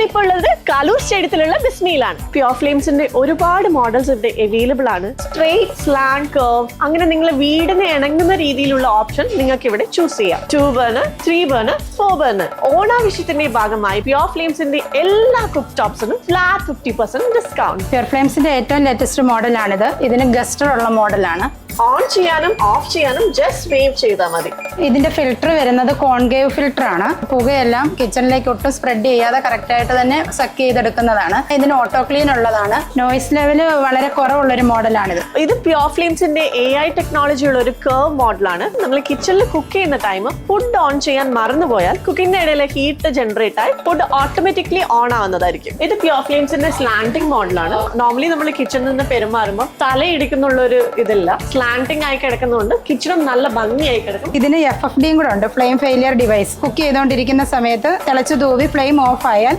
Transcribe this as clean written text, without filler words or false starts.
ഞാനിപ്പോൾ ഉള്ളത് കാലൂർ സ്റ്റേഡിയത്തിലുള്ള ബിസ്മിയിലാണ്. പ്യുർ ഫ്ലെയിംസിന്റെ ഒരുപാട് മോഡൽസ് ഇവിടെ അവൈലബിൾ ആണ്. സ്ട്രെയിറ്റ്, സ്ലാന്റ്, കർവ്, അങ്ങനെ നിങ്ങളെ വീടിന് ഇണങ്ങുന്ന രീതിയിലുള്ള ഓപ്ഷൻ നിങ്ങൾക്ക് ഇവിടെ ചൂസ് ചെയ്യാം. 2 ബർണർ, 3 ബർണർ, 4 ബർണർ. ഓണാവശ്യത്തിന്റെ ഭാഗമായി പ്യുർ ഫ്ലെയിംസിന്റെ എല്ലാ കുക്ക് ടോപ്സിനും ഫ്ലാറ്റ് 50% ഡിസ്കൗണ്ട്. പ്യുർ ഫ്ലെയിംസിന്റെ ഏറ്റവും ലേറ്റസ്റ്റ് മോഡലാണിത്. ഇതിന് ഗസ്റ്റർ ഉള്ള മോഡലാണ്. ഓൺ ചെയ്യാനും ഓഫ് ചെയ്യാനും ജസ്റ്റ് വേവ് ചെയ്താൽ മതി. ഇതിന്റെ ഫിൽറ്റർ വരുന്നത് കോൺകേവ് ഫിൽറ്റർ ആണ്. പുകയെല്ലാം കിച്ചണിലേക്ക് ഒട്ടും സ്പ്രെഡ് ചെയ്യാതെ കറക്റ്റ് ആയിട്ട് തന്നെ സക്ക് ചെയ്തെടുക്കുന്നതാണ്. ഇതിന് ഓട്ടോ ക്ലീൻ ഉള്ളതാണ്. നോയിസ് ലെവല് വളരെ കുറവുള്ള ഒരു മോഡലാണിത്. ഇത് പ്യുർ ഫ്ലെയിംസിന്റെ AI ടെക്നോളജി ഉള്ള ഒരു കർവ് മോഡലാണ്. നമ്മൾ കിച്ചണിൽ കുക്ക് ചെയ്യുന്ന ടൈം ഫുഡ് ഓൺ ചെയ്യാൻ മറന്നുപോയാൽ കുക്കിംഗിന്റെ ഇടയിലെ ഹീറ്റ് ജനറേറ്റ് ആയി ഫുഡ് ഓട്ടോമാറ്റിക്കലി ഓൺ ആവുന്നതായിരിക്കും. ഇത് പ്യുർ ഫ്ലെയിംസിന്റെ സ്ലാന്റിംഗ് മോഡലാണ്. നോർമലി നമ്മൾ കിച്ചണിൽ നിന്ന് പെരുമാറുമ്പോൾ തലയിടിക്കുന്നുള്ള ഒരു ഇതില്ല. സ്ലാന്റിംഗ് ആയി കിടക്കുന്നതുകൊണ്ട് കിച്ചണും നല്ല ഭംഗിയായി കിടക്കും. ഇതിന് FFD കൂടെ ഉണ്ട്, ഫ്ലെയിം ഫെയിലിയർ ഡിവൈസ്. കുക്ക് ചെയ്തുകൊണ്ടിരിക്കുന്ന സമയത്ത് തിളച്ചു തൂവി ഫ്ലെയിം ഓഫ് ആയാൽ